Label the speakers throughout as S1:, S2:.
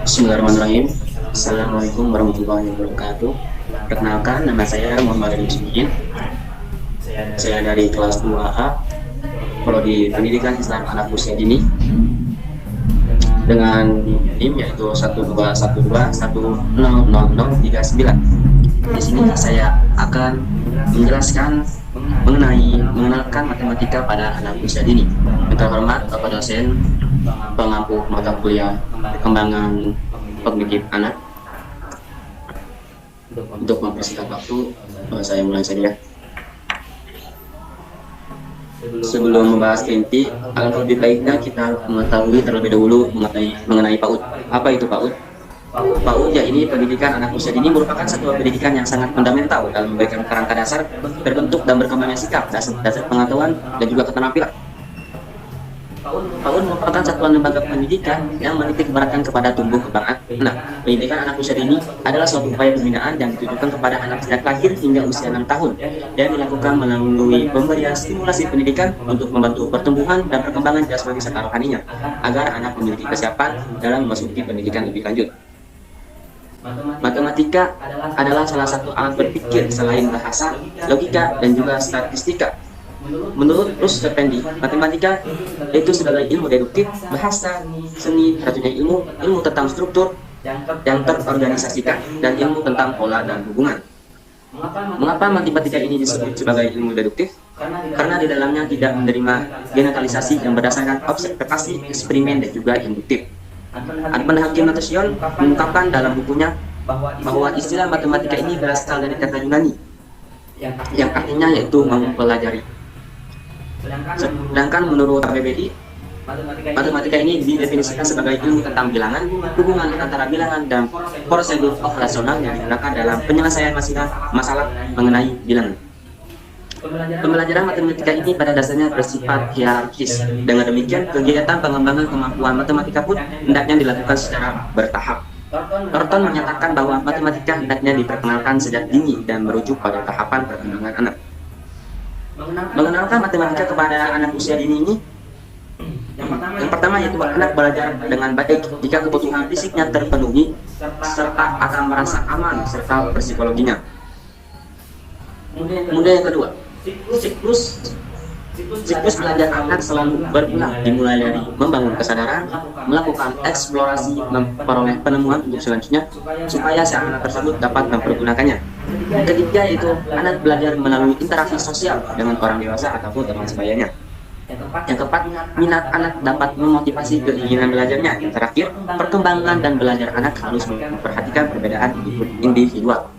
S1: Bismillahirrahmanirrahim. Assalamualaikum warahmatullahi wabarakatuh. Perkenalkan, nama saya Muhammad Rizky. Saya dari kelas 2A Prodi Pendidikan Islam Anak Usia Dini dengan NIM yaitu 12121000039. Di sini saya akan menjelaskan mengenalkan matematika pada anak usia dini. Yang terhormat Bapak dosen pengampu mata kuliah perkembangan kognitif anak. Untuk mempersingkat waktu, saya mulai saja. Sebelum membahas inti, alangkah lebih baiknya kita mengetahui terlebih dahulu mengenai PAUD. Apa itu PAUD? PAUD ya ini pendidikan anak usia dini merupakan satu pendidikan yang sangat fundamental dalam memberikan kerangka dasar terbentuk dan berkembangnya sikap, dasar pengetahuan dan juga keterampilan. PAUD merupakan satuan lembaga pendidikan yang menitik beratkan kepada tumbuh kembang anak. Pendidikan anak usia dini adalah suatu upaya pembinaan yang ditujukan kepada anak sejak lahir hingga usia 6 tahun dan dilakukan melalui pemberian stimulasi pendidikan untuk membantu pertumbuhan dan perkembangan jasmani serta rohaninya agar anak memiliki kesiapan dalam memasuki pendidikan lebih lanjut. Matematika adalah salah satu alat berpikir selain bahasa, logika, dan juga statistika. Menurut Ruth Effendi, matematika itu sebagai ilmu deduktif, bahasa, seni, satunya ilmu tentang struktur yang terorganisasikan, dan ilmu tentang pola dan hubungan. Mengapa matematika ini disebut sebagai ilmu deduktif? Karena di dalamnya tidak menerima generalisasi yang berdasarkan observasi, eksperimen, dan juga induktif. Adnan Hakim Nasution mengungkapkan dalam bukunya bahwa istilah matematika ini berasal dari kata Yunani yang artinya yaitu mempelajari. Sedangkan menurut KBBI, matematika ini didefinisikan sebagai ilmu tentang bilangan, hubungan antara bilangan dan prosedur operasional yang digunakan dalam penyelesaian masalah mengenai bilangan. Pembelajaran matematika ini pada dasarnya bersifat hierarkis. Dengan demikian, kegiatan pengembangan kemampuan matematika pun hendaknya dilakukan secara bertahap. Thornton menyatakan bahwa matematika hendaknya diperkenalkan sejak dini dan merujuk pada tahapan perkembangan anak. Mengenalkan matematika kepada anak usia dini ini, yang pertama yaitu anak belajar dengan baik jika kebutuhan fisiknya terpenuhi serta akan merasa aman serta psikologinya. Kemudian yang kedua, siklus belajar anak selalu berulang, dimulai dari membangun kesadaran, melakukan eksplorasi, memperoleh penemuan untuk selanjutnya supaya si anak tersebut dapat mempergunakannya. Ketiga yaitu anak belajar melalui interaksi sosial dengan orang dewasa ataupun teman sebayanya. Yang keempat, minat anak dapat memotivasi keinginan belajarnya. Yang terakhir, perkembangan dan belajar anak harus memperhatikan perbedaan individual.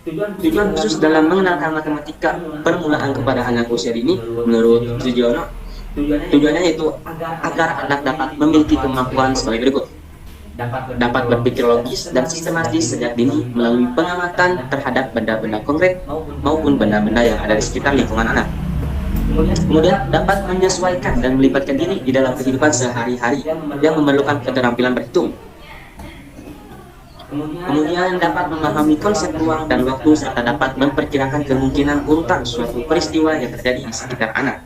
S1: Tujuan khusus dalam mengenalkan matematika permulaan kepada anak usia dini menurut Sugiono, tujuannya yaitu agar anak dapat memiliki kemampuan sebagai berikut: dapat berpikir logis dan sistematis sejak dini melalui pengamatan terhadap benda-benda konkret maupun benda-benda yang ada di sekitar lingkungan anak. Kemudian dapat menyesuaikan dan melibatkan diri di dalam kehidupan sehari-hari yang memerlukan keterampilan berhitung. Kemudian dapat memahami konsep ruang dan waktu serta dapat memperkirakan kemungkinan urutan suatu peristiwa yang terjadi di sekitar anak.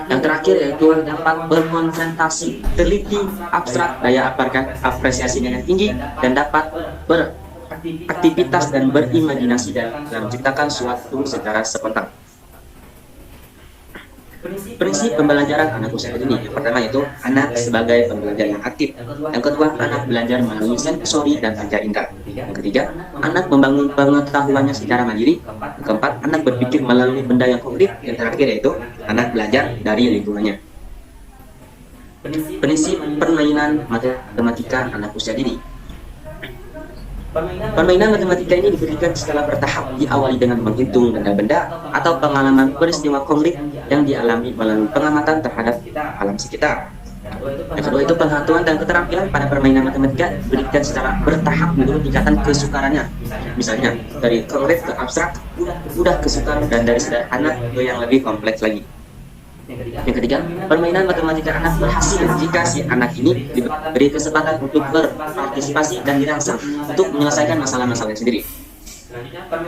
S1: Yang terakhir yaitu dapat berkonsentrasi, teliti, abstrak, daya apresiasinya yang tinggi, dan dapat beraktivitas dan berimajinasi dalam menciptakan suatu secara spontan. Prinsip pembelajaran anak usia dini, yang pertama yaitu anak sebagai pembelajar yang aktif. Yang kedua, anak belajar melalui sensori dan panca indera. Yang ketiga, anak membangun pengetahuannya secara mandiri. Yang keempat, anak berpikir melalui benda yang konkret. Yang terakhir yaitu anak belajar dari lingkungannya. Prinsip permainan matematika anak usia dini. Permainan matematika ini diberikan secara bertahap, diawali dengan menghitung benda-benda atau pengalaman peristiwa konkret yang dialami melalui pengamatan terhadap alam sekitar. Yang kedua itu pengetahuan dan keterampilan pada permainan matematika diberikan secara bertahap menurut tingkatan kesukarannya. Misalnya dari konkret ke abstrak, mudah ke sukar, dan dari sederhana ke yang lebih kompleks lagi. Yang ketiga, permainan matematika anak berhasil jika si anak ini diberi kesempatan untuk berpartisipasi dan dirangsang untuk menyelesaikan masalah-masalahnya sendiri.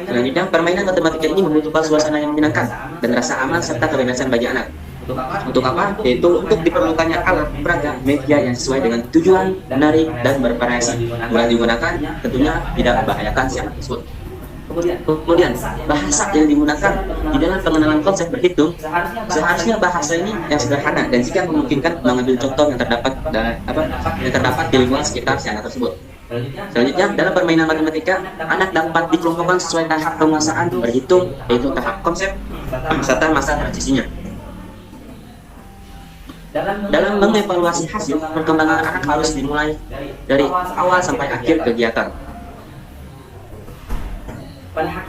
S1: Selanjutnya, permainan matematika ini membutuhkan suasana yang menyenangkan dan rasa aman serta kebebasan bagi anak. Untuk apa? Yaitu untuk diperlukannya alat peraga media yang sesuai dengan tujuan, menarik, dan bervariasi. Mulai digunakan tentunya tidak membahayakan si anak tersebut. Kemudian, bahasa yang digunakan di dalam pengenalan konsep berhitung seharusnya bahasa ini yang sederhana dan jika memungkinkan mengambil contoh yang terdapat di lingkungan sekitar si anak tersebut. Selanjutnya, dalam permainan matematika, anak dapat dikelompokkan sesuai tahap penguasaan berhitung, yaitu tahap konsep serta masa transisinya. Dalam mengevaluasi hasil, perkembangan anak harus dimulai dari awal sampai akhir kegiatan.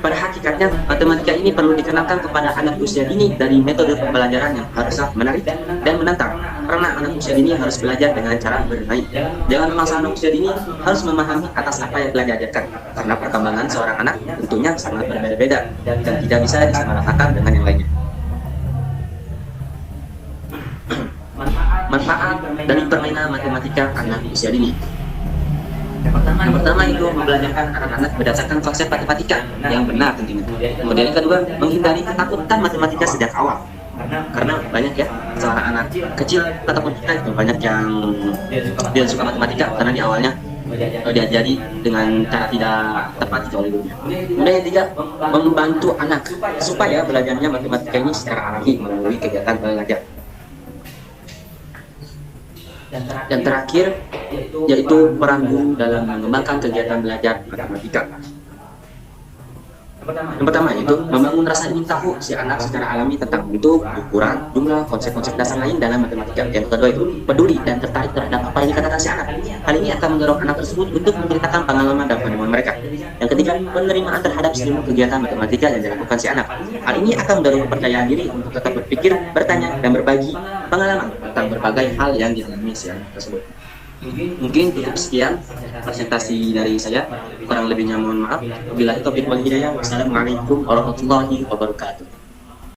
S1: Pada hakikatnya, matematika ini perlu dikenalkan kepada anak usia dini dari metode pembelajaran yang haruslah menarik dan menantang. Karena anak usia dini harus belajar dengan cara bermain. Jangan memaksa anak usia dini harus memahami atas apa yang telah diajarkan. Karena perkembangan seorang anak tentunya sangat berbeda-beda dan tidak bisa disamaratakan dengan yang lainnya. Manfaat dari permainan matematika anak usia dini. Yang pertama itu membelajarkan anak-anak berdasarkan konsep matematika yang benar tentunya. Kemudian yang kedua, menghindari ketakutan matematika sejak awal. Karena banyak ya seorang anak kecil ataupun kita itu banyak yang dia suka matematika karena di awalnya diajari dengan cara tidak tepat oleh gurunya. Kemudian yang ketiga, membantu anak supaya belajarnya matematika ini secara alami melalui kegiatan belajar. Dan terakhir, yaitu peran guru dalam mengembangkan kegiatan belajar matematika. Yang pertama itu membangun rasa ingin tahu si anak secara alami tentang bentuk, ukuran, jumlah, konsep-konsep dasar lain dalam matematika. Yang kedua itu peduli dan tertarik terhadap apa yang dikatakan si anak. Hal ini akan mendorong anak tersebut untuk menceritakan pengalaman dan penemuan mereka. Yang ketiga, penerimaan terhadap seluruh kegiatan matematika yang dilakukan si anak. Hal ini akan mendorong kepercayaan diri untuk tetap berpikir, bertanya, dan berbagi pengalaman tentang berbagai hal yang dialami si anak tersebut. Mungkin cukup sekian presentasi dari saya, kurang lebihnya mohon maaf. Wabillahi taufiq wal hidayah. Wassalamualaikum warahmatullahi wabarakatuh.